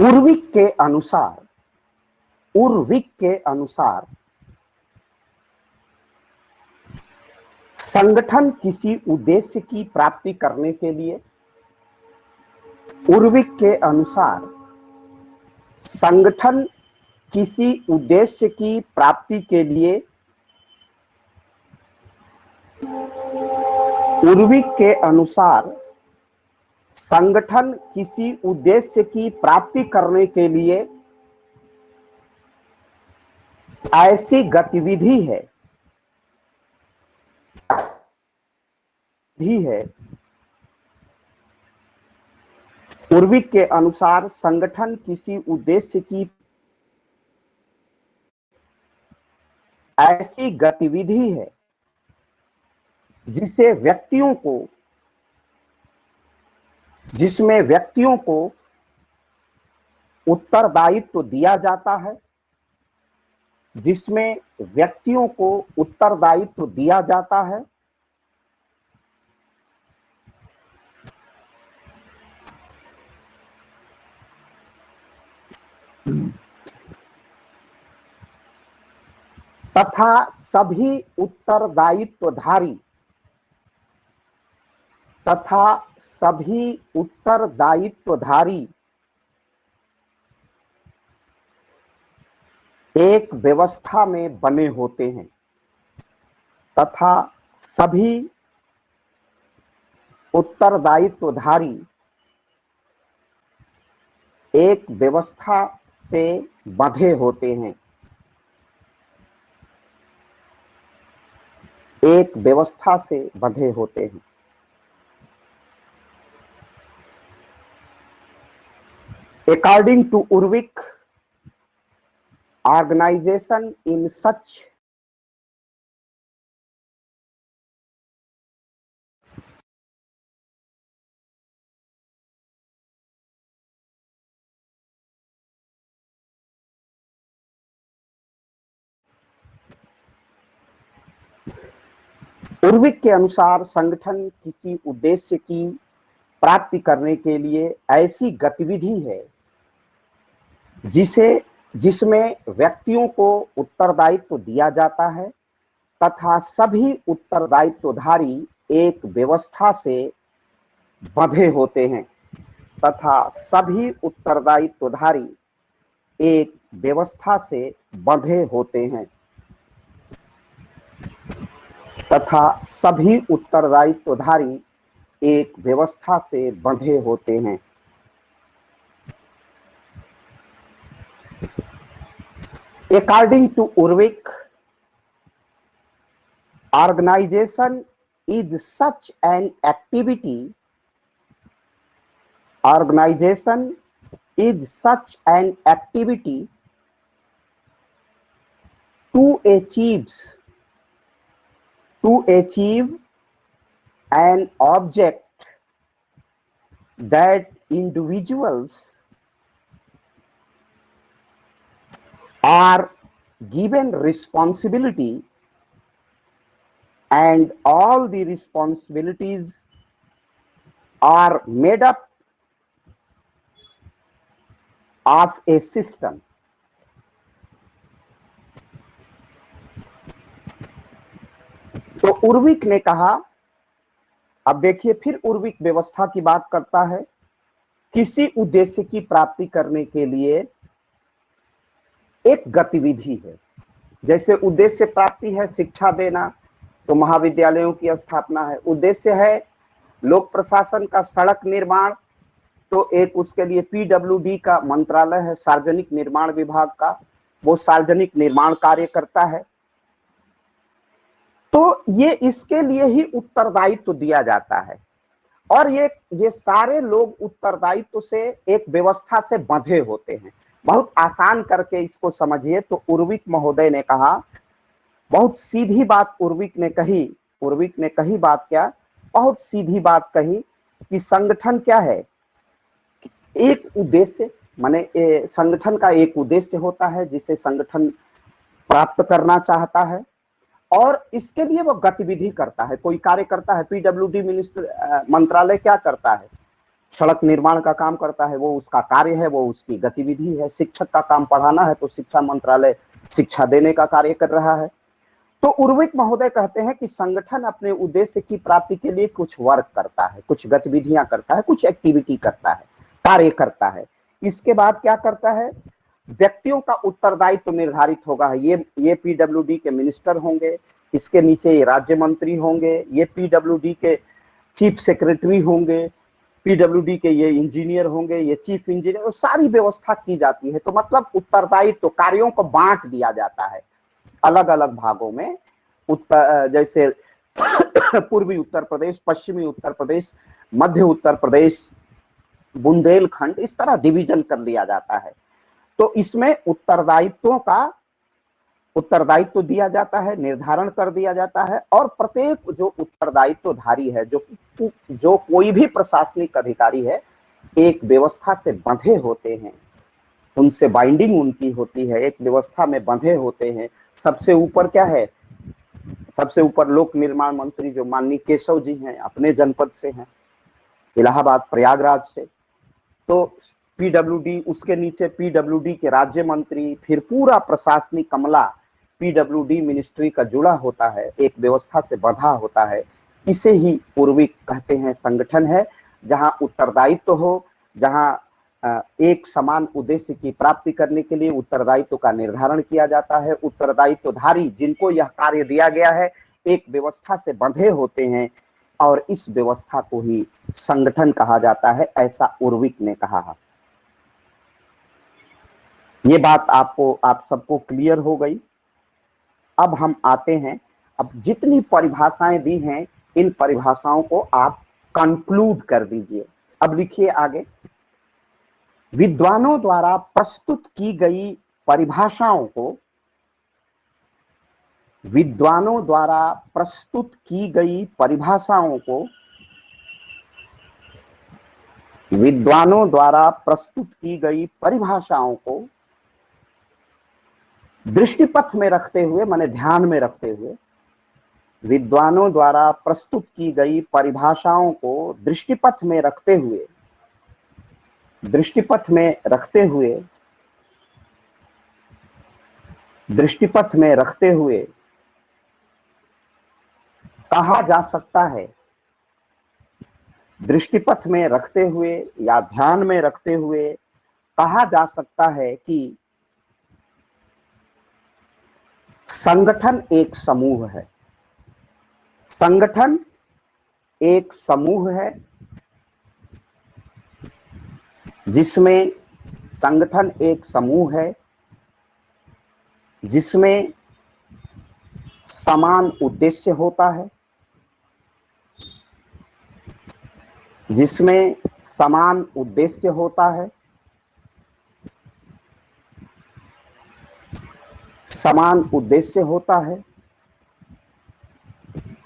उर्विक के अनुसार संगठन किसी उद्देश्य की प्राप्ति करने के लिए उर्विक के अनुसार संगठन किसी उद्देश्य की प्राप्ति के लिए उर्विक के अनुसार संगठन किसी उद्देश्य की प्राप्ति करने के लिए ऐसी गतिविधि है उर्विक के अनुसार संगठन किसी उद्देश्य की ऐसी गतिविधि है जिसमें व्यक्तियों को उत्तरदायित्व दिया जाता है तथा सभी उत्तरदायित्वधारी एक व्यवस्था में बने होते हैं एक व्यवस्था से बंधे होते हैं According to Urvik, organization in such उर्विक के अनुसार संगठन किसी उद्देश्य की प्राप्ति करने के लिए ऐसी गतिविधि है जिसमें व्यक्तियों को उत्तरदायित्व दिया जाता है तथा सभी उत्तरदायित्वधारी एक व्यवस्था से बंधे होते हैं According to Urvik, organization is such an activity to achieve an object that individuals are given responsibility and all the responsibilities are made up of a system. तो उर्विक ने कहा, अब देखिए फिर उर्विक व्यवस्था की बात करता है, किसी उद्देश्य की प्राप्ति करने के लिए एक गतिविधि है। जैसे उद्देश्य प्राप्ति है शिक्षा देना, तो महाविद्यालयों की स्थापना है। उद्देश्य है लोक प्रशासन का सड़क निर्माण, तो एक उसके लिए पीडब्ल्यूडी का मंत्रालय है, सार्वजनिक निर्माण विभाग का, वो सार्वजनिक निर्माण कार्य करता है। तो ये इसके लिए ही उत्तरदायित्व दिया जाता है और ये सारे लोग उत्तरदायित्व से एक व्यवस्था से बंधे होते हैं। बहुत आसान करके इसको समझिए तो उर्विक महोदय ने कहा, बहुत सीधी बात उर्विक ने कही बात क्या, बहुत सीधी बात कही कि संगठन क्या है, एक उद्देश्य, माने संगठन का एक उद्देश्य होता है जिसे संगठन प्राप्त करना चाहता है और इसके लिए वो गतिविधि करता है, कोई कार्य करता है। पीडब्ल्यूडी मंत्रालय क्या करता है, सड़क निर्माण का काम करता है, वो उसका कार्य है, वो उसकी गतिविधि है। शिक्षक का काम पढ़ाना है, तो शिक्षा मंत्रालय शिक्षा देने का कार्य कर रहा है। तो उर्विक महोदय कहते हैं कि संगठन अपने उद्देश्य की प्राप्ति के लिए कुछ वर्क करता है, कुछ गतिविधियां करता है, कुछ एक्टिविटी करता है, कार्य करता है। इसके बाद क्या करता है, व्यक्तियों का उत्तरदायित्व निर्धारित होगा। ये पीडब्ल्यूडी के मिनिस्टर होंगे, इसके नीचे ये राज्य मंत्री होंगे, ये पीडब्ल्यूडी के चीफ सेक्रेटरी होंगे, पीडब्ल्यूडी के ये इंजीनियर होंगे, ये चीफ इंजीनियर, सारी व्यवस्था की जाती है। तो मतलब उत्तरदायित्व, कार्यों को बांट दिया जाता है अलग अलग भागों में। जैसे पूर्वी उत्तर प्रदेश, पश्चिमी उत्तर प्रदेश, मध्य उत्तर प्रदेश, बुंदेलखंड, इस तरह डिवीजन कर लिया जाता है। तो इसमें उत्तरदायित्व दिया जाता है, निर्धारण कर दिया जाता है, और प्रत्येक जो उत्तरदायित्वधारी है, जो कोई भी प्रशासनिक अधिकारी है, एक व्यवस्था से बंधे होते हैं, उनसे बाइंडिंग उनकी होती है, एक व्यवस्था में बंधे होते हैं। सबसे ऊपर क्या है, सबसे ऊपर लोक निर्माण मंत्री जो माननीय केशव जी हैं, अपने जनपद से हैं, इलाहाबाद प्रयागराज से। तो पीडब्ल्यूडी, उसके नीचे पीडब्ल्यूडी के राज्य मंत्री, फिर पूरा प्रशासनिक अमला पीडब्ल्यूडी मिनिस्ट्री का जुड़ा होता है, एक व्यवस्था से बंधा होता है। इसे ही पूर्वी कहते हैं संगठन है, जहां उत्तरदायित्व हो, जहां एक समान उद्देश्य की प्राप्ति करने के लिए उत्तरदायित्व का निर्धारण किया जाता है। उत्तरदायित्वधारी जिनको यह कार्य दिया गया है, एक व्यवस्था से बंधे होते हैं, और इस व्यवस्था को ही संगठन कहा जाता है, ऐसा उर्विक ने कहा है। ये बात आप सबको क्लियर हो गई। अब हम आते हैं, अब जितनी परिभाषाएं दी हैं, इन परिभाषाओं को आप कंक्लूड कर दीजिए। अब लिखिए आगे, विद्वानों द्वारा प्रस्तुत की गई परिभाषाओं को, विद्वानों द्वारा प्रस्तुत की गई परिभाषाओं को, विद्वानों द्वारा प्रस्तुत की गई परिभाषाओं को दृष्टिपथ में रखते हुए, माने ध्यान में रखते हुए, विद्वानों द्वारा प्रस्तुत की गई परिभाषाओं को दृष्टिपथ में रखते हुए, दृष्टिपथ में रखते हुए, दृष्टिपथ में रखते हुए कहा जा सकता है, दृष्टिपथ में रखते हुए या ध्यान में रखते हुए कहा जा सकता है कि संगठन एक समूह है। संगठन एक समूह है जिसमें, संगठन एक समूह है जिसमें समान उद्देश्य होता है, जिसमें समान उद्देश्य होता है, समान उद्देश्य होता है,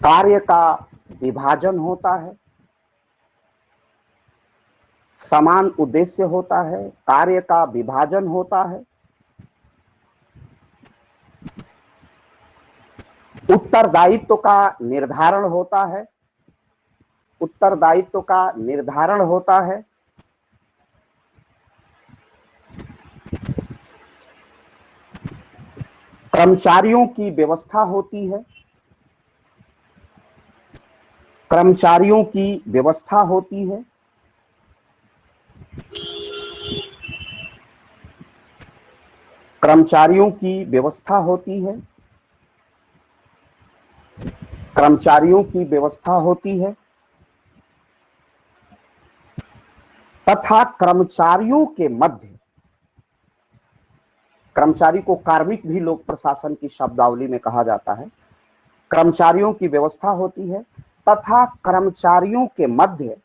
कार्य का विभाजन होता है, समान उद्देश्य होता है, कार्य का विभाजन होता है, उत्तरदायित्व का निर्धारण होता है, उत्तरदायित्व का निर्धारण होता है, कर्मचारियों की व्यवस्था होती है, कर्मचारियों की व्यवस्था होती है, कर्मचारियों की व्यवस्था होती है, कर्मचारियों की व्यवस्था होती है, तथा कर्मचारियों के मध्य, कर्मचारी को कार्मिक भी लोक प्रशासन की शब्दावली में कहा जाता है, कर्मचारियों की व्यवस्था होती है, तथा कर्मचारियों के मध्य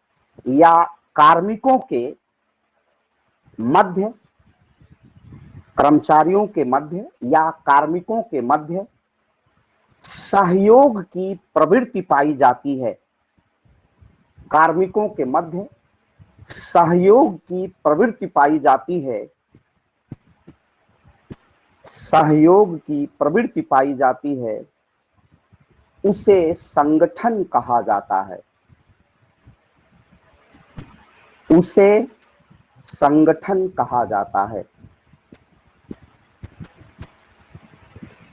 या कार्मिकों के मध्य, कर्मचारियों के मध्य या कार्मिकों के मध्य सहयोग की प्रवृत्ति पाई जाती है। कार्मिकों के मध्य सहयोग की प्रवृत्ति पाई जाती है, सहयोग की प्रवृत्ति पाई जाती है, उसे संगठन कहा जाता है, उसे संगठन कहा जाता है।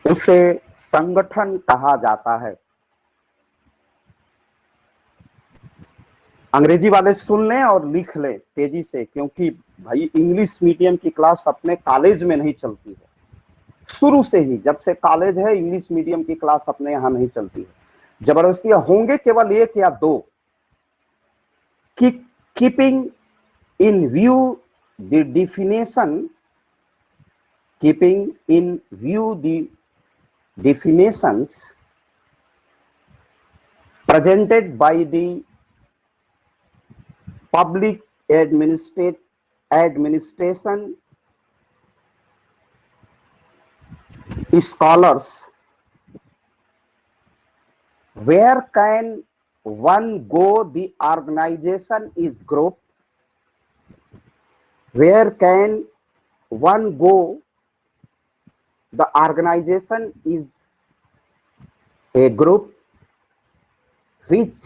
उसे संगठन कहा जाता है। अंग्रेजी वाले सुन लें और लिख लें तेजी से, क्योंकि भाई इंग्लिश मीडियम की क्लास अपने कॉलेज में नहीं चलती है। शुरू से ही, जब से कॉलेज है, इंग्लिश मीडियम की क्लास अपने यहां नहीं चलती है। जबरदस्ती होंगे केवल एक या दो। Keeping in view the definition, keeping in view the definitions presented by the public administration scholars, where can one go? The organization is group. Where can one go? The organization is a group which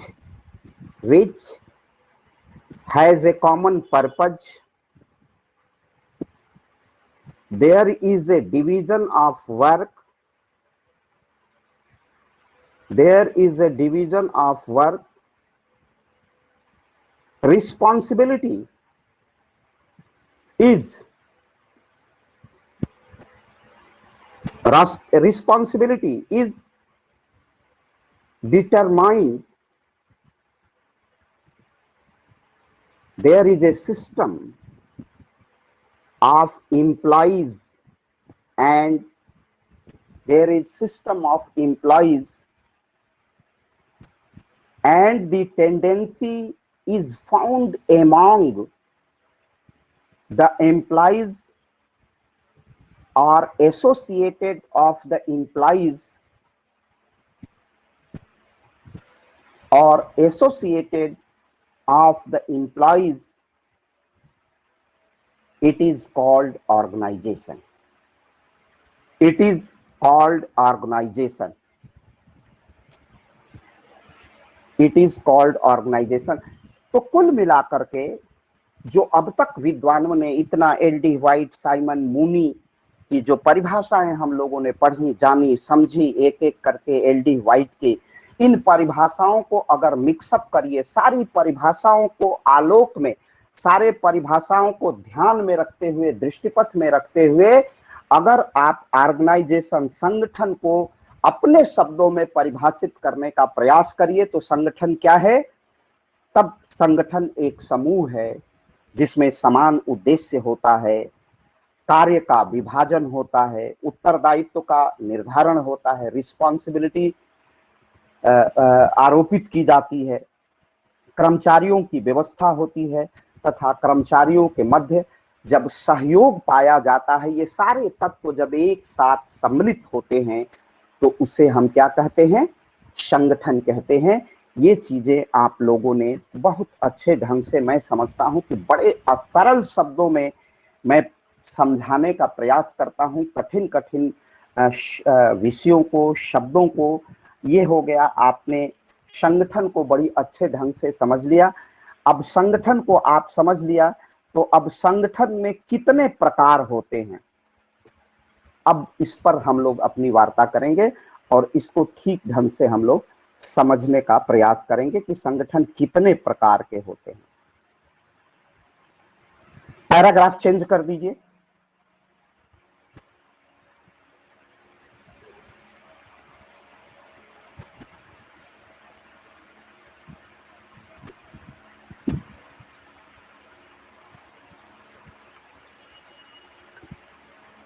has a common purpose. There is a division of work. There is a division of work. Responsibility is determined. There is a system of employees, and there is system of employees, and the tendency is found among the employees or associated of the employees or associated of the employees. It is called organization. It is called organization. It is called organization. तो कुल मिलाकर के जो अब तक विद्वानों ने इतना एल.डी. व्हाइट, साइमन मूनी की जो परिभाषाएं हम लोगों ने पढ़ी, जानी, समझी, एक एक करके एल.डी. व्हाइट की इन परिभाषाओं को अगर मिक्सअप करिए, सारी परिभाषाओं को आलोक में, सारे परिभाषाओं को ध्यान में रखते हुए, दृष्टिपथ में रखते हुए अगर आप ऑर्गेनाइजेशन, संगठन को अपने शब्दों में परिभाषित करने का प्रयास करिए तो संगठन क्या है? तब संगठन एक समूह है जिसमें समान उद्देश्य होता है, कार्य का विभाजन होता है, उत्तरदायित्व का निर्धारण होता है, रिस्पॉन्सिबिलिटी आरोपित की जाती है, कर्मचारियों की व्यवस्था होती है तथा कर्मचारियों के मध्य जब सहयोग पाया जाता है, ये सारे तत्व जब एक साथ सम्मिलित होते हैं तो उसे हम क्या कहते हैं? संगठन कहते हैं। ये चीजें आप लोगों ने बहुत अच्छे ढंग से, मैं समझता हूं कि बड़े सरल शब्दों में मैं समझाने का प्रयास करता हूं, कठिन कठिन विषयों को, शब्दों को। ये हो गया, आपने संगठन को बड़ी अच्छे ढंग से समझ लिया। अब संगठन को आप समझ लिया तो अब संगठन में कितने प्रकार होते हैं, अब इस पर हम लोग अपनी वार्ता करेंगे और इसको ठीक ढंग से हम लोग समझने का प्रयास करेंगे कि संगठन कितने प्रकार के होते हैं। पैराग्राफ चेंज कर दीजिए।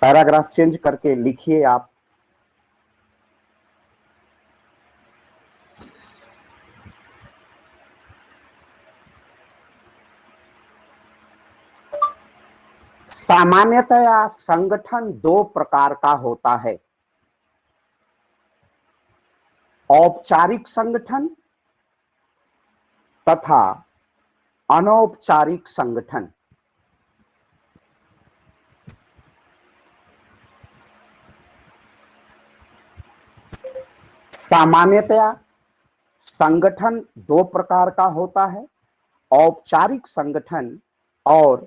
पैराग्राफ चेंज करके लिखिए आप। सामान्यतया संगठन दो प्रकार का होता है, औपचारिक संगठन तथा अनौपचारिक संगठन। सामान्यतया संगठन दो प्रकार का होता है, औपचारिक संगठन और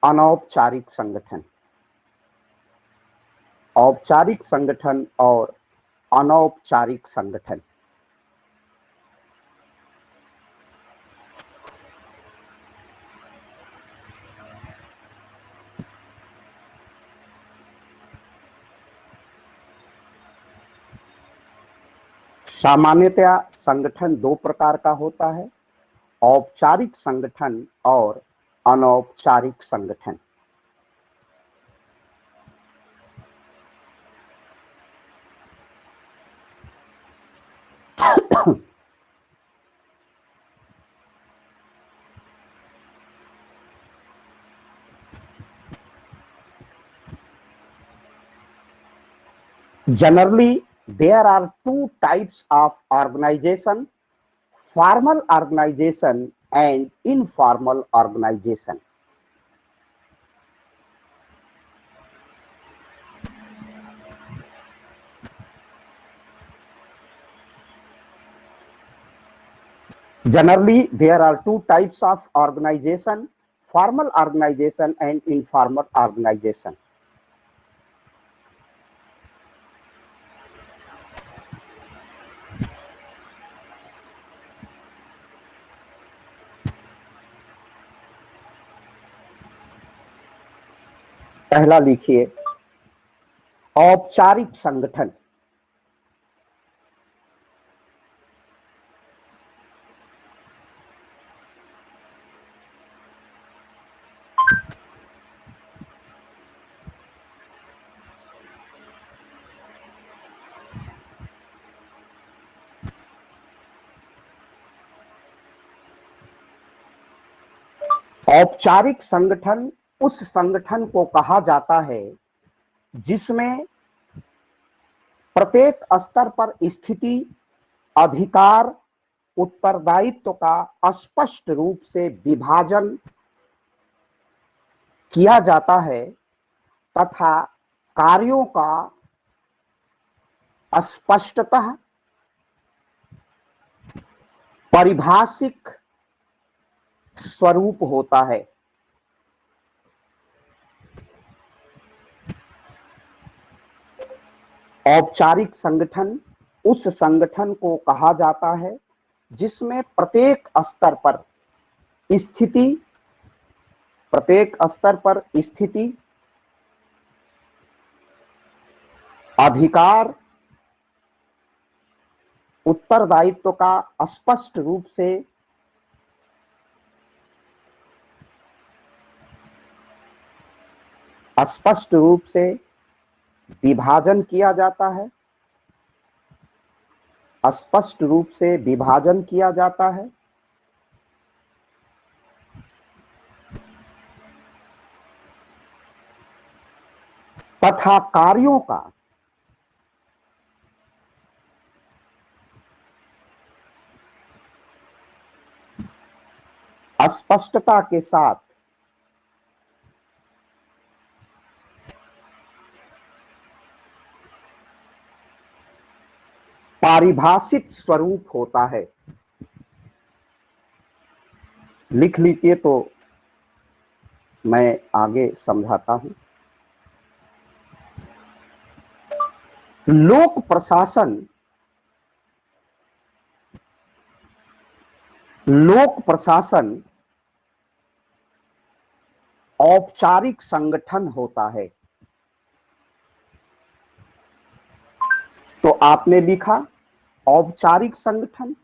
अनौपचारिक संगठन। औपचारिक संगठन और अनौपचारिक संगठन। सामान्यतया संगठन दो प्रकार का होता है, औपचारिक संगठन और अनौपचारिक संगठन। Generally, there are two types of organization: formal organization and informal organization. Generally, there are two types of organization: formal organization and informal organization. पहला लिखिए, औपचारिक संगठन। औपचारिक संगठन उस संगठन को कहा जाता है जिसमें प्रत्येक स्तर पर स्थिति, अधिकार, उत्तरदायित्व का स्पष्ट रूप से विभाजन किया जाता है तथा कार्यों का स्पष्टतः पारिभाषिक स्वरूप होता है। औपचारिक संगठन उस संगठन को कहा जाता है जिसमें प्रत्येक स्तर पर स्थिति, अधिकार, उत्तरदायित्व का स्पष्ट रूप से विभाजन किया जाता है, स्पष्ट रूप से विभाजन किया जाता है तथा कार्यों का स्पष्टता के साथ पारिभाषिक स्वरूप होता है। लिख लीजिए तो मैं आगे समझाता हूं। लोक प्रशासन औपचारिक संगठन होता है। तो आपने लिखा औपचारिक संगठन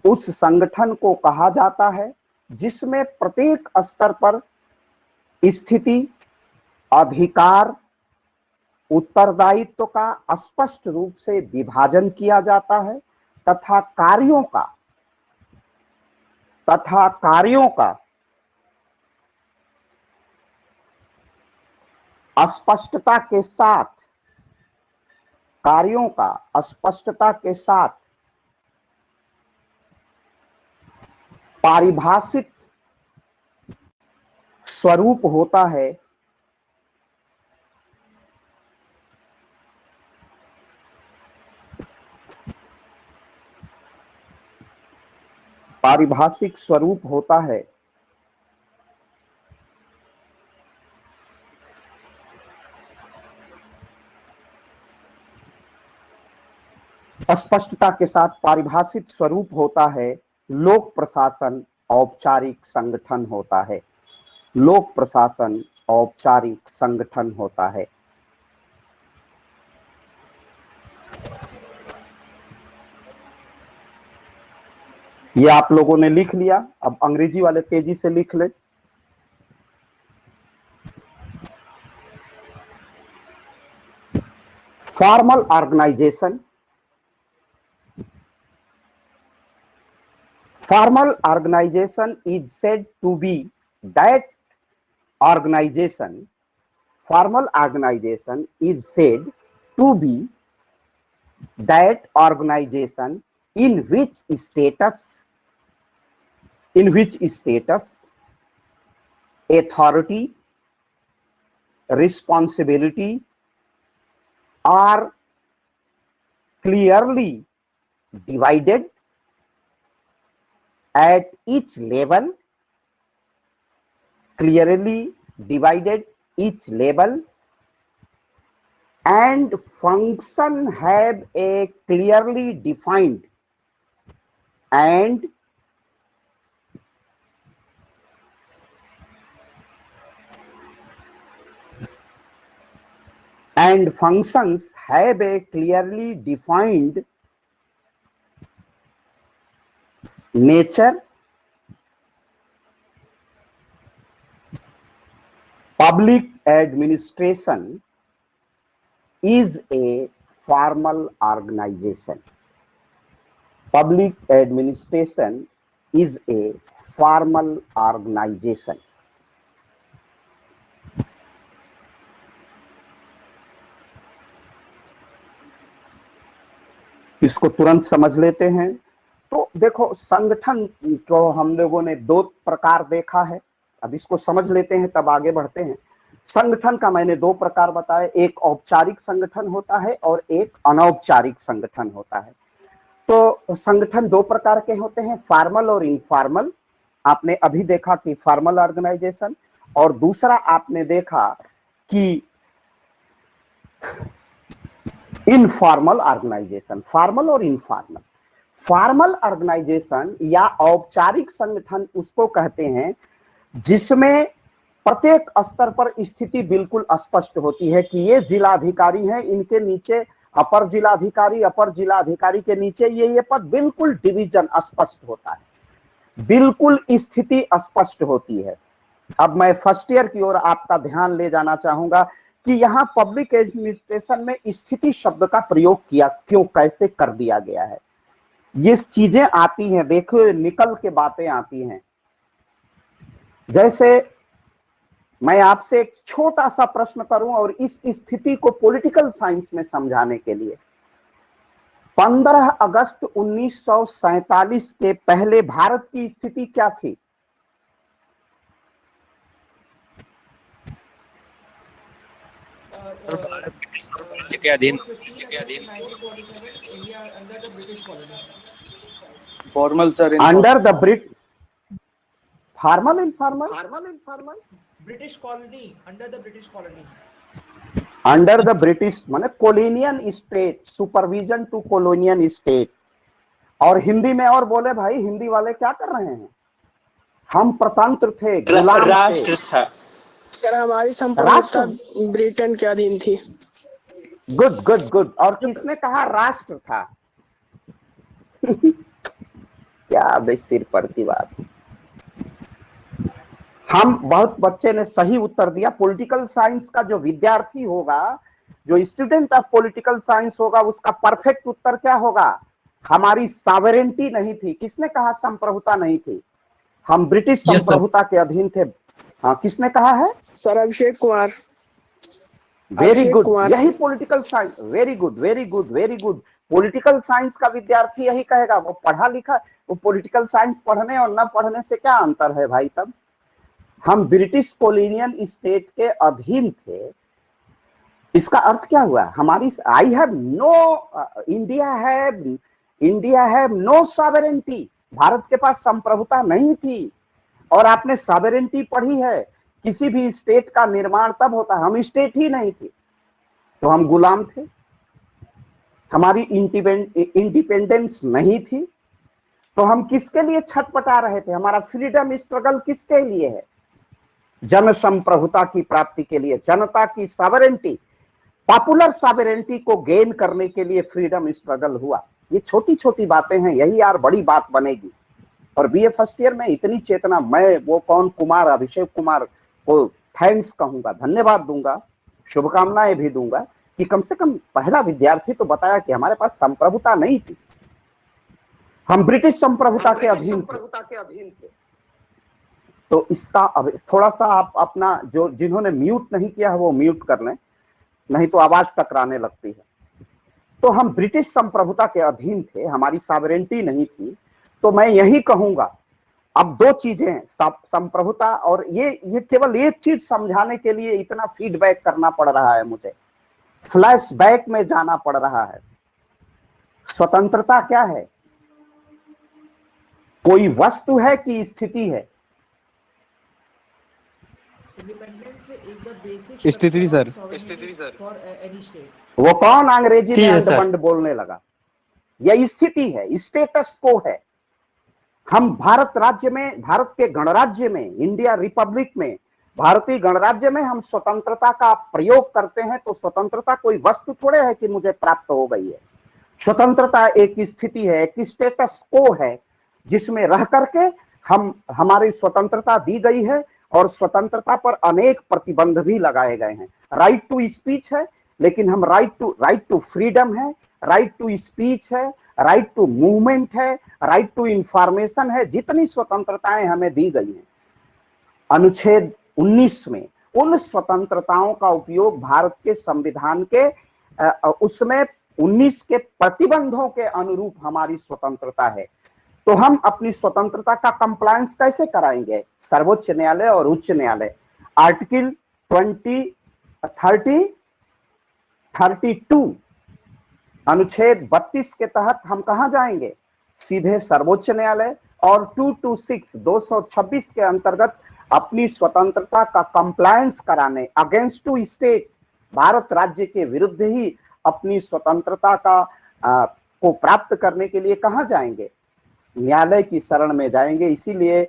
उस संगठन को कहा जाता है जिसमें प्रत्येक स्तर पर स्थिति, अधिकार, उत्तरदायित्व का स्पष्ट रूप से विभाजन किया जाता है तथा कार्यों का स्पष्टता के साथ पारिभाषिक स्वरूप होता है। पारिभाषिक स्वरूप होता है स्पष्टता के साथ पारिभाषिक स्वरूप होता है लोक प्रशासन औपचारिक संगठन होता है। लोक प्रशासन औपचारिक संगठन होता है। ये आप लोगों ने लिख लिया, अब अंग्रेजी वाले तेजी से लिख ले। Formal organisation, formal organization is said to be that organization, formal organization is said to be that organization in which status, authority, responsibility are clearly divided at each level, and function have a clearly defined and functions have a clearly defined nature. Public administration is a formal organization. Public administration is a formal organization. इसको तुरंत समझ लेते हैं। तो देखो, संगठन को हम लोगों ने दो प्रकार देखा है, अब इसको समझ लेते हैं तब आगे बढ़ते हैं। संगठन का मैंने दो प्रकार बताए, एक औपचारिक संगठन होता है और एक अनौपचारिक संगठन होता है। तो संगठन दो प्रकार के होते हैं, फॉर्मल और इनफॉर्मल। आपने अभी देखा कि फॉर्मल ऑर्गेनाइजेशन, और दूसरा आपने देखा कि इनफॉर्मल ऑर्गेनाइजेशन। फॉर्मल और इनफॉर्मल। फॉर्मल ऑर्गेनाइजेशन या औपचारिक संगठन उसको कहते हैं जिसमें प्रत्येक स्तर पर स्थिति बिल्कुल स्पष्ट होती है कि ये जिलाधिकारी हैं, इनके नीचे अपर जिलाधिकारी, अपर जिलाधिकारी के नीचे ये पद, बिल्कुल डिवीजन स्पष्ट होता है, बिल्कुल स्थिति स्पष्ट होती है। अब मैं फर्स्ट ईयर की ओर आपका ध्यान ले जाना चाहूंगा कि यहाँ पब्लिक एडमिनिस्ट्रेशन में स्थिति शब्द का प्रयोग किया क्यों, कैसे कर दिया गया है। ये चीजें आती हैं, देखो निकल के बातें आती हैं। जैसे मैं आपसे एक छोटा सा प्रश्न करूं और इस स्थिति को पॉलिटिकल साइंस में समझाने के लिए, 15 अगस्त 1947 के पहले भारत की स्थिति क्या थी? के अधीन, formal sir, under the British, formal informal, British colony, under the British colony, under the British माने कोलोनियन स्टेट, सुपरविजन टू कोलोनियन स्टेट। और हिंदी में और बोले भाई, हिंदी वाले क्या कर रहे हैं? हम प्रतंत्र थे, गुलाम राष्ट्र था सर, हमारी संप्रभुता ब्रिटेन के अधीन थी। Good good good. और किसने कहा राष्ट्र था? क्या बे सिर पड़ती बात। हम बहुत बच्चे ने सही उत्तर दिया। पॉलिटिकल साइंस का जो विद्यार्थी होगा, जो स्टूडेंट ऑफ पॉलिटिकल साइंस होगा, उसका परफेक्ट उत्तर क्या होगा? हमारी सॉवरेनिटी नहीं थी। किसने कहा संप्रभुता नहीं थी? हम ब्रिटिश संप्रभुता के अधीन थे। हाँ, किसने कहा है? Sir Abhishek Kumar. Very good, यही political science. Very good very good very good. Political science का विद्यार्थी यही कहेगा। वो पढ़ा लिखा, वो पॉलिटिकल साइंस पढ़ने और न पढ़ने से क्या अंतर है भाई? तब हम ब्रिटिश कोलोनियल स्टेट के अधीन थे। इसका अर्थ क्या हुआ? हमारी India have no sovereignty. Bharat के पास संप्रभुता नहीं थी। और आपने सॉवरेनिटी पढ़ी है, किसी भी स्टेट का निर्माण तब होता है, हम स्टेट ही नहीं थे तो हम गुलाम थे, हमारी इंडिपेंडेंस नहीं थी, तो हम किसके लिए छटपटा रहे थे? हमारा फ्रीडम स्ट्रगल किसके लिए है? जन संप्रभुता की प्राप्ति के लिए, जनता की सॉवरेनिटी, पॉपुलर सॉवरेनिटी को गेन करने के लिए फ्रीडम स्ट्रगल हुआ। ये छोटी छोटी बातें हैं, यही यार बड़ी बात बनेगी। और बीए फर्स्ट ईयर में इतनी चेतना, मैं वो कौन कुमार, अभिषेक कुमार को थैंक्स कहूंगा, धन्यवाद दूंगा, शुभकामनाएं भी दूंगा कि कम से कम पहला विद्यार्थी तो बताया कि हमारे पास संप्रभुता नहीं थी, हम ब्रिटिश संप्रभुता के अधीन थे। तो इसका अब थोड़ा सा आप अपना जो जिन्होंने म्यूट नहीं किया है वो म्यूट कर लें, नहीं तो आवाज टकराने लगती है। तो हम ब्रिटिश संप्रभुता के अधीन थे, हमारी सॉवरेनिटी नहीं थी। तो मैं यही कहूंगा, अब दो चीजें हैं, संप्रभुता और ये केवल एक चीज समझाने के लिए इतना फीडबैक करना पड़ रहा है, मुझे फ्लैशबैक में जाना पड़ रहा है। स्वतंत्रता क्या है? कोई वस्तु है कि स्थिति है? Independence is the basic स्थिति structure of sir, sovereignty for any state. वो कौन अंग्रेजी में है, अंड सर। बंड बोलने लगा? यह स्थिति है, स्टेटस को है। हम भारत राज्य में, भारत के गणराज्य में, इंडिया रिपब्लिक में, भारतीय गणराज्य में हम स्वतंत्रता का प्रयोग करते हैं। तो स्वतंत्रता कोई वस्तु थोड़े है कि मुझे प्राप्त हो गई है। स्वतंत्रता एक स्थिति है, एक स्टेटस को है, जिसमें रह करके हम, हमारी स्वतंत्रता दी गई है। और स्वतंत्रता पर अनेक प्रतिबंध भी लगाए गए हैं। राइट टू स्पीच है, लेकिन हम राइट टू फ्रीडम है, राइट टू स्पीच है, राइट टू मूवमेंट है, राइट टू इंफॉर्मेशन है। जितनी स्वतंत्रताएं हमें दी गई हैं, अनुच्छेद 19 में उन स्वतंत्रताओं का उपयोग भारत के संविधान के उसमें 19 के प्रतिबंधों के अनुरूप हमारी स्वतंत्रता है। तो हम अपनी स्वतंत्रता का कंप्लायंस कैसे कराएंगे? सर्वोच्च न्यायालय और उच्च न्यायालय, आर्टिकल 32 अनुच्छेद 32 के तहत हम कहां जाएंगे? सीधे सर्वोच्च न्यायालय। और 226 के अंतर्गत अपनी स्वतंत्रता का कंप्लायंस कराने, अगेंस्ट टू स्टेट, भारत राज्य के विरुद्ध ही अपनी स्वतंत्रता का को प्राप्त करने के लिए कहां जाएंगे? न्यायालय की शरण में जाएंगे। इसीलिए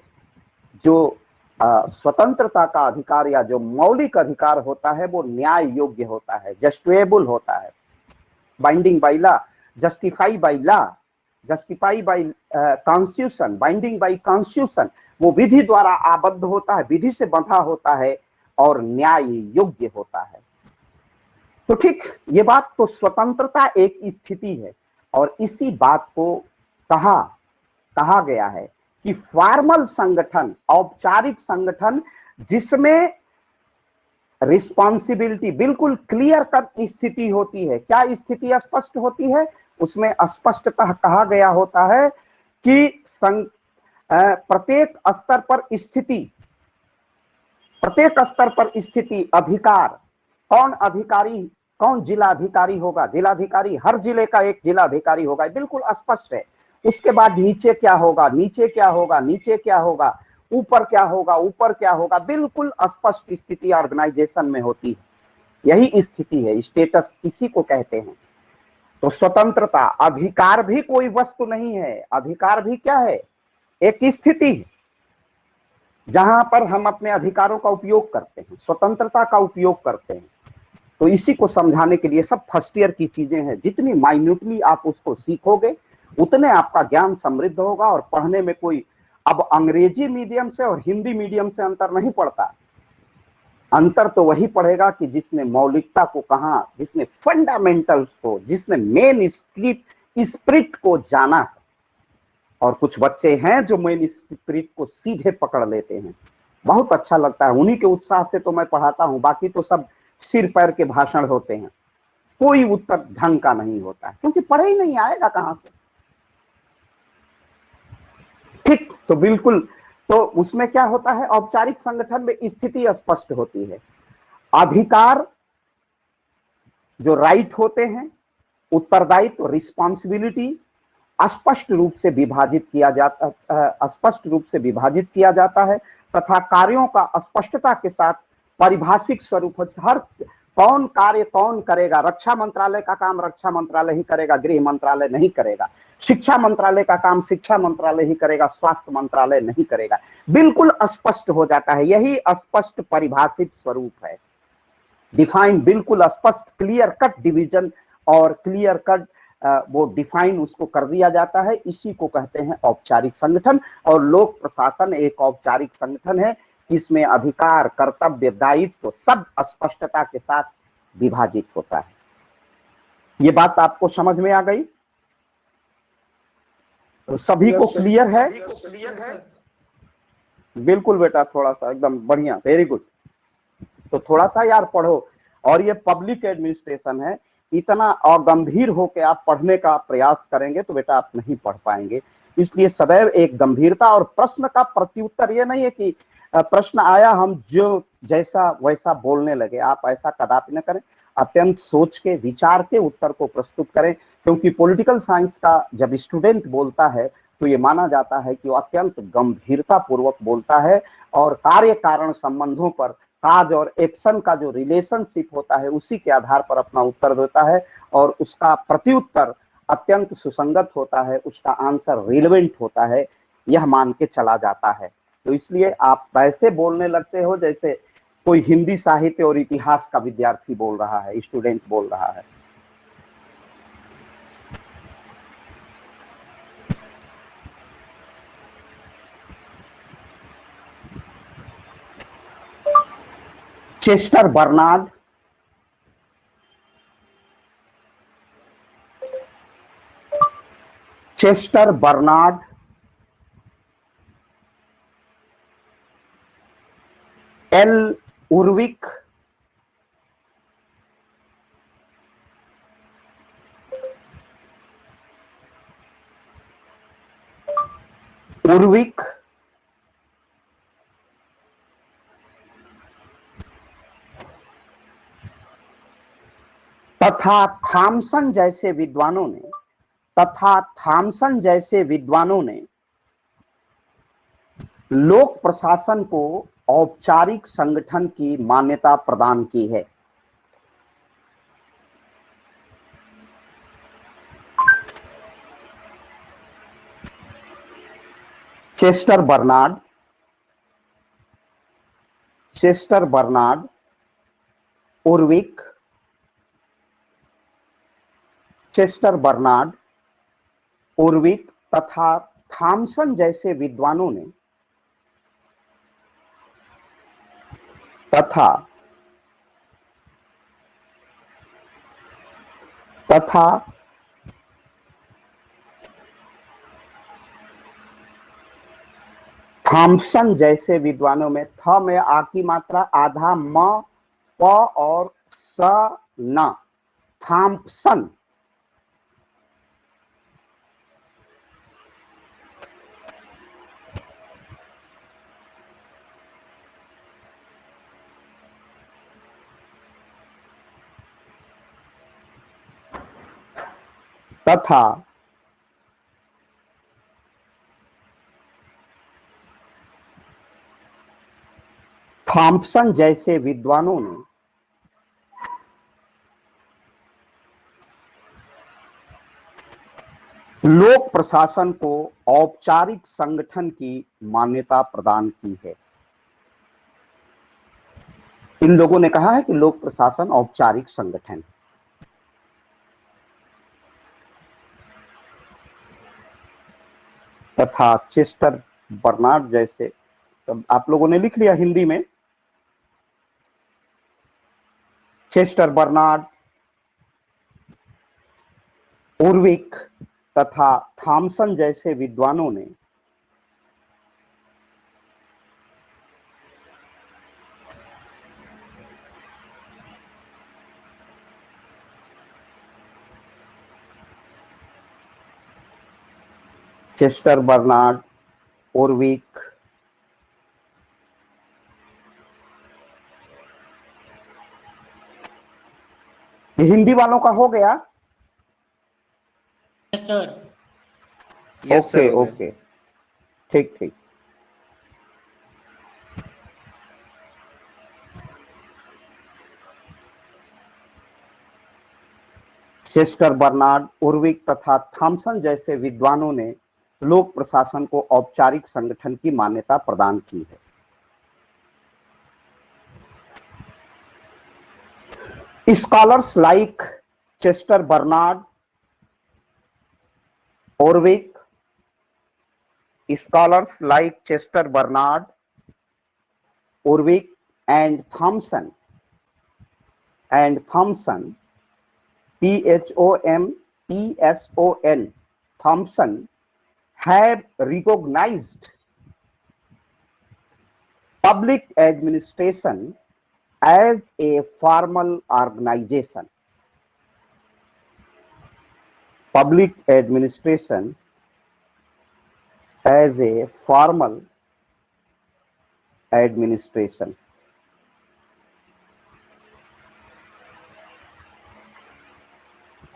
जो स्वतंत्रता का अधिकार या जो मौलिक अधिकार होता है वो न्याय योग्य होता है, जस्टिफाइबल होता है, binding by law, justify by law, justify bye constitution, binding bye constitution. वो विधि द्वारा आबद्ध होता है, विधि से बंधा होता है और न्याय योग्य होता है। तो ठीक ये बात, तो स्वतंत्रता एक स्थिति है। और इसी बात को कहा गया है कि फॉर्मल संगठन, औपचारिक संगठन, जिसमें रिस्पॉन्सिबिलिटी बिल्कुल क्लियर कट स्थिति होती है। क्या स्थिति स्पष्ट होती है? उसमें स्पष्टतः कहा गया होता है कि प्रत्येक स्तर पर स्थिति अधिकार, कौन अधिकारी, कौन जिलाधिकारी होगा? जिलाधिकारी, हर जिले का एक जिलाधिकारी होगा, बिल्कुल स्पष्ट है। उसके बाद नीचे क्या होगा, नीचे क्या होगा, नीचे क्या होगा, ऊपर क्या होगा, ऊपर क्या होगा, बिल्कुल स्पष्ट स्थिति ऑर्गेनाइजेशन में होती है। यही स्थिति है, स्टेटस इसी को कहते हैं। तो स्वतंत्रता, अधिकार भी कोई वस्तु नहीं है, अधिकार भी क्या है? एक स्थिति है जहां पर हम अपने अधिकारों का उपयोग करते हैं, स्वतंत्रता का उपयोग करते हैं। तो इसी को समझाने के लिए सब फर्स्ट ईयर की चीजें हैं। जितनी माइन्यूटली आप उसको सीखोगे उतने आपका ज्ञान समृद्ध होगा। और पढ़ने में कोई अब अंग्रेजी मीडियम से और हिंदी मीडियम से अंतर नहीं पड़ता। अंतर तो वही पड़ेगा कि जिसने मौलिकता को कहा, जिसने फंडामेंटल्स को, जिसने मेन स्पिरिट को जाना। और कुछ बच्चे हैं जो मेन स्पिरिट को सीधे पकड़ लेते हैं, बहुत अच्छा लगता है। उन्हीं के उत्साह से तो मैं पढ़ाता हूं, बाकी तो सब सिर पैर के भाषण होते हैं, कोई उत्तर ढंग का नहीं होता है, क्योंकि पढ़े ही नहीं, आएगा कहां से? ठीक, तो बिल्कुल, तो उसमें क्या होता है? औपचारिक संगठन में स्थिति स्पष्ट होती है। अधिकार जो राइट होते हैं, उत्तरदायित्व, रिस्पॉन्सिबिलिटी, स्पष्ट रूप से विभाजित किया जाता है तथा कार्यों का स्पष्टता के साथ पारिभाषिक स्वरूप, हर कौन कार्य कौन करेगा, रक्षा मंत्रालय का काम रक्षा मंत्रालय ही करेगा, गृह मंत्रालय नहीं करेगा, शिक्षा मंत्रालय का काम शिक्षा मंत्रालय ही करेगा, स्वास्थ्य मंत्रालय नहीं करेगा, बिल्कुल स्पष्ट हो जाता है। यही स्पष्ट परिभाषित स्वरूप है, डिफाइन, बिल्कुल स्पष्ट, क्लियर कट डिवीजन और क्लियर कट वो डिफाइन उसको कर दिया जाता है। इसी को कहते हैं औपचारिक संगठन। और लोक प्रशासन एक औपचारिक संगठन है, इसमें अधिकार, कर्तव्य, दायित्व सब स्पष्टता के साथ विभाजित होता है। ये बात आपको समझ में आ गई? तो सभी को क्लियर है? बिल्कुल बेटा, थोड़ा सा एकदम बढ़िया, वेरी गुड। तो थोड़ा सा यार पढ़ो। और ये पब्लिक एडमिनिस्ट्रेशन है, इतना अगंभीर होकर आप पढ़ने का प्रयास करेंगे तो बेटा आप नहीं पढ़ पाएंगे। इसलिए सदैव एक गंभीरता, और प्रश्न का प्रत्युत्तर ये नहीं है कि प्रश्न आया हम जो जैसा वैसा बोलने लगे, आप ऐसा कदापि न करें। अत्यंत सोच के, विचार के उत्तर को प्रस्तुत करें, क्योंकि पॉलिटिकल साइंस का जब स्टूडेंट बोलता है तो ये माना जाता है कि वो अत्यंत गंभीरता पूर्वक बोलता है और कार्य कारण संबंधों पर, काज और एक्शन का जो रिलेशनशिप होता है उसी के आधार पर अपना उत्तर देता है, और उसका प्रत्युत्तर अत्यंत सुसंगत होता है, उसका आंसर रिलेवेंट होता है, यह मान के चला जाता है। तो इसलिए आप वैसे बोलने लगते हो जैसे कोई हिंदी साहित्य और इतिहास का विद्यार्थी बोल रहा है, स्टूडेंट बोल रहा है। चेस्टर बर्नार्ड एल उर्विक, तथा थॉमसन जैसे विद्वानों ने लोक प्रशासन को औपचारिक संगठन की मान्यता प्रदान की है। चेस्टर बर्नार्ड, उर्विक, तथा थॉमसन जैसे विद्वानों ने थॉमसन जैसे विद्वानों में, थ में आ की मात्रा आधा, म, प और स, न, थॉम्पसन, तथा थॉम्पसन जैसे विद्वानों ने लोक प्रशासन को औपचारिक संगठन की मान्यता प्रदान की है। इन लोगों ने कहा है कि लोक प्रशासन औपचारिक संगठन। तथा चेस्टर बर्नार्ड जैसे, सब आप लोगों ने लिख लिया हिंदी में। चेस्टर बर्नार्ड, उर्विक तथा थॉमसन जैसे विद्वानों ने चेस्टर बर्नार्ड, उर्विक, हिंदी वालों का हो गया? Yes sir. Yes sir okay हो गया। ओके, ठीक ठीक। चेस्टर बर्नार्ड, उर्विक तथा थॉमसन जैसे विद्वानों ने लोक प्रशासन को औपचारिक संगठन की मान्यता प्रदान की है। Scholars like Chester Barnard, Urwick, scholars like Chester Bernard, Urwick, and Thomson, Thomson, Thomson, have recognized public administration as a formal organization. Public administration as a formal administration.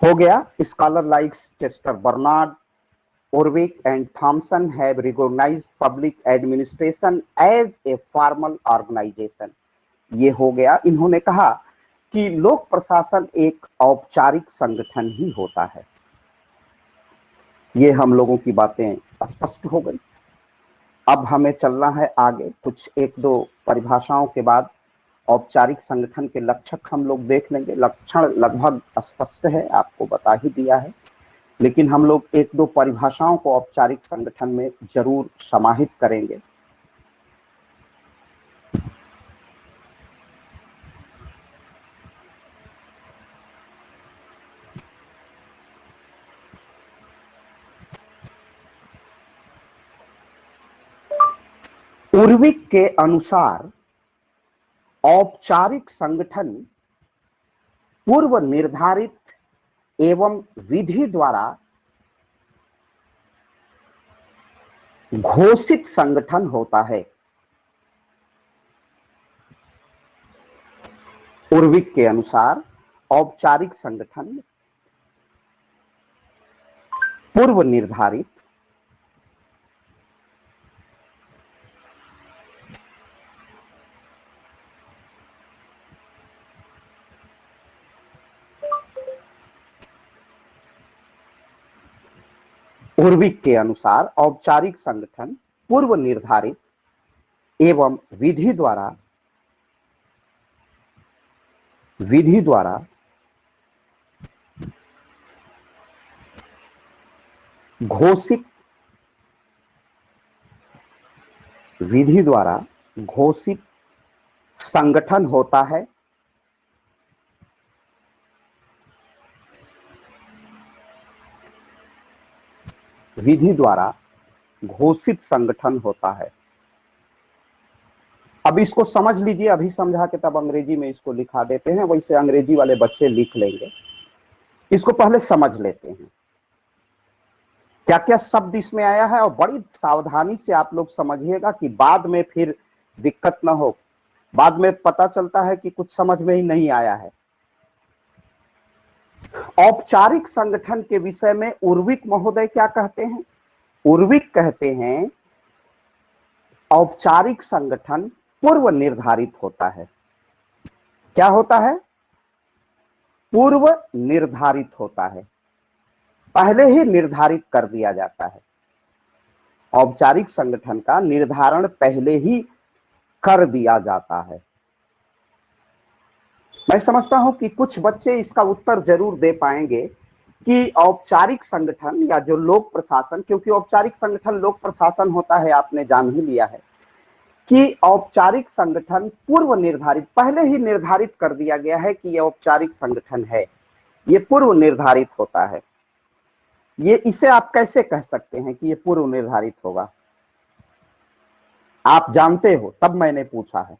हो गया। Scholar like Chester Bernard, Urwick and Thomson have recognized public administration as a formal organization. ये हो गया। इन्होंने कहा कि लोक प्रशासन एक औपचारिक संगठन ही होता है। ये हम लोगों की बातें स्पष्ट हो गई। अब हमें चलना है आगे। कुछ एक दो परिभाषाओं के बाद औपचारिक संगठन के लक्षण हम लोग देख लेंगे। लक्षण लगभग स्पष्ट है, आपको बता ही दिया है, लेकिन हम लोग एक दो परिभाषाओं को औपचारिक संगठन में जरूर समाहित करेंगे। उर्विक के अनुसार औपचारिक संगठन पूर्व निर्धारित एवं विधि द्वारा घोषित संगठन होता है। उर्विक के अनुसार औपचारिक संगठन पूर्व निर्धारित उर्विक के अनुसार औपचारिक संगठन पूर्व निर्धारित एवं विधि द्वारा घोषित संगठन होता है। विधि द्वारा घोषित संगठन होता है। अब इसको समझ लीजिए, अभी समझा के तब अंग्रेजी में इसको लिखा देते हैं, वैसे अंग्रेजी वाले बच्चे लिख लेंगे। इसको पहले समझ लेते हैं क्या क्या शब्द इसमें आया है, और बड़ी सावधानी से आप लोग समझिएगा कि बाद में फिर दिक्कत ना हो। बाद में पता चलता है कि कुछ समझ में ही नहीं आया है। औपचारिक संगठन के विषय में उर्विक महोदय क्या कहते हैं? उर्विक कहते हैं औपचारिक संगठन पूर्व निर्धारित होता है। क्या होता है? पूर्व निर्धारित होता है, पहले ही निर्धारित कर दिया जाता है। औपचारिक संगठन का निर्धारण पहले ही कर दिया जाता है। मैं समझता हूं कि कुछ बच्चे इसका उत्तर जरूर दे पाएंगे कि औपचारिक संगठन या जो लोक प्रशासन, क्योंकि औपचारिक संगठन लोक प्रशासन होता है, आपने जान ही लिया है कि औपचारिक संगठन पूर्व निर्धारित, पहले ही निर्धारित कर दिया गया है कि यह औपचारिक संगठन है, ये पूर्व निर्धारित होता है। ये इसे आप कैसे कह सकते हैं कि ये पूर्व निर्धारित होगा? आप जानते हो तब मैंने पूछा है।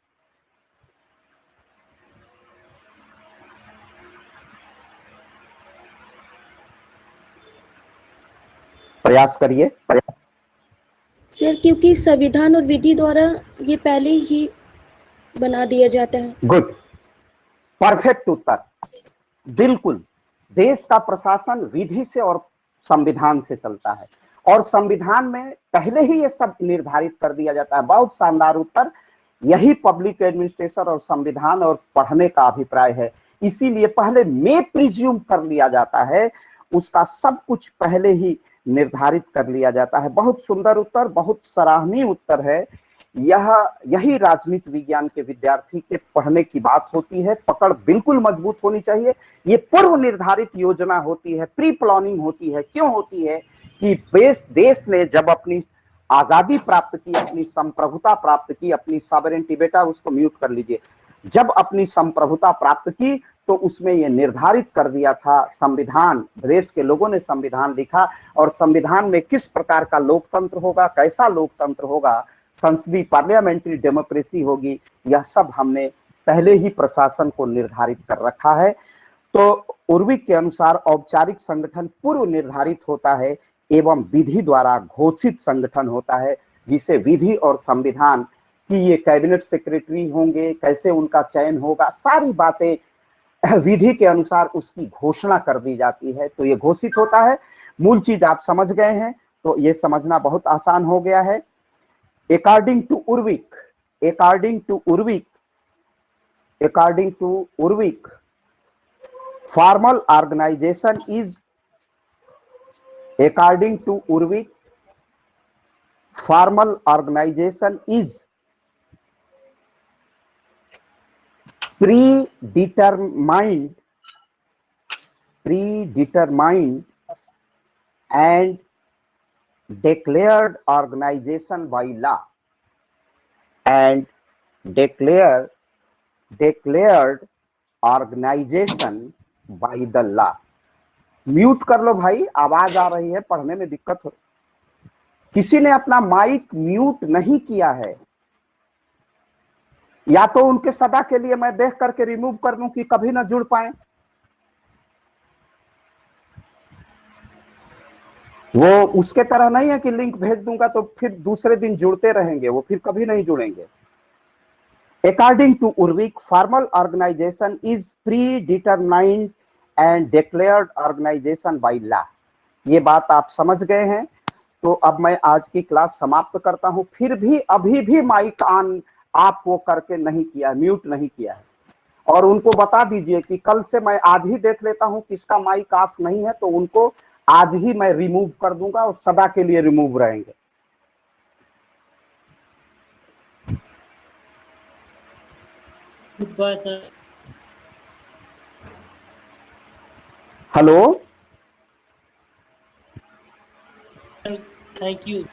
प्रयास करिए। सर, क्योंकि संविधान और विधि द्वारा ये पहले ही बना दिया जाता है। गुड, परफेक्ट उत्तर। बिल्कुल, देश का प्रशासन विधि से और संविधान से चलता है, और संविधान में पहले ही ये सब निर्धारित कर दिया जाता है। बहुत शानदार उत्तर, यही पब्लिक एडमिनिस्ट्रेशन और संविधान और पढ़ने का अभिप्राय है। इसीलिए पहले में प्रिज्यूम कर लिया जाता है, उसका सब कुछ पहले ही निर्धारित कर लिया जाता है। बहुत सुंदर उत्तर, बहुत सराहनीय उत्तर है। यही राजनीति विज्ञान के विद्यार्थी के पढ़ने की बात होती है। पकड़ बिल्कुल मजबूत होनी चाहिए। ये पूर्व निर्धारित योजना होती है, प्री प्लानिंग होती है। क्यों होती है कि देश ने जब अपनी आजादी प्राप्त की, अपनी संप्रभुता प्राप्त की, अपनी सॉवरेनिटी, बेटा उसको म्यूट कर लीजिए, जब अपनी संप्रभुता प्राप्त की तो उसमें यह निर्धारित कर दिया था, संविधान, देश के लोगों ने संविधान लिखा और संविधान में किस प्रकार का लोकतंत्र होगा, कैसा लोकतंत्र होगा, संसदीय पार्लियामेंट्री डेमोक्रेसी होगी, यह सब हमने पहले ही प्रशासन को निर्धारित कर रखा है। तो उर्विक के अनुसार औपचारिक संगठन पूर्व निर्धारित होता है एवं विधि द्वारा घोषित संगठन होता है, जिसे विधि और संविधान की ये कैबिनेट सेक्रेटरी होंगे, कैसे उनका चयन होगा, सारी बातें विधि के अनुसार उसकी घोषणा कर दी जाती है। तो ये घोषित होता है। मूल चीज आप समझ गए हैं तो ये समझना बहुत आसान हो गया है। According to Urvik, formal organization is, according to Urvik, formal organization is predetermined and declared organization by law, and declared organization by the law। Mute कर लो भाई, आवाज आ रही है, पढ़ने में दिक्कत हो। किसी ने अपना माइक म्यूट नहीं किया है, या तो उनके सदा के लिए मैं देख करके रिमूव कर दूं कि कभी ना जुड़ पाए। वो उसके तरह नहीं है कि लिंक भेज दूंगा तो फिर दूसरे दिन जुड़ते रहेंगे, वो फिर कभी नहीं जुड़ेंगे। According to Urvik, formal organization is predetermined and declared organization by law। ये बात आप समझ गए हैं। तो अब मैं आज की क्लास समाप्त करता हूं। फिर भी अभी भी माइक ऑन आप वो करके नहीं किया, म्यूट नहीं किया है, और उनको बता दीजिए कि कल से मैं आज ही देख लेता हूं किसका माइक ऑफ नहीं है, तो उनको आज ही मैं रिमूव कर दूंगा और सदा के लिए रिमूव रहेंगे। Hello, thank you.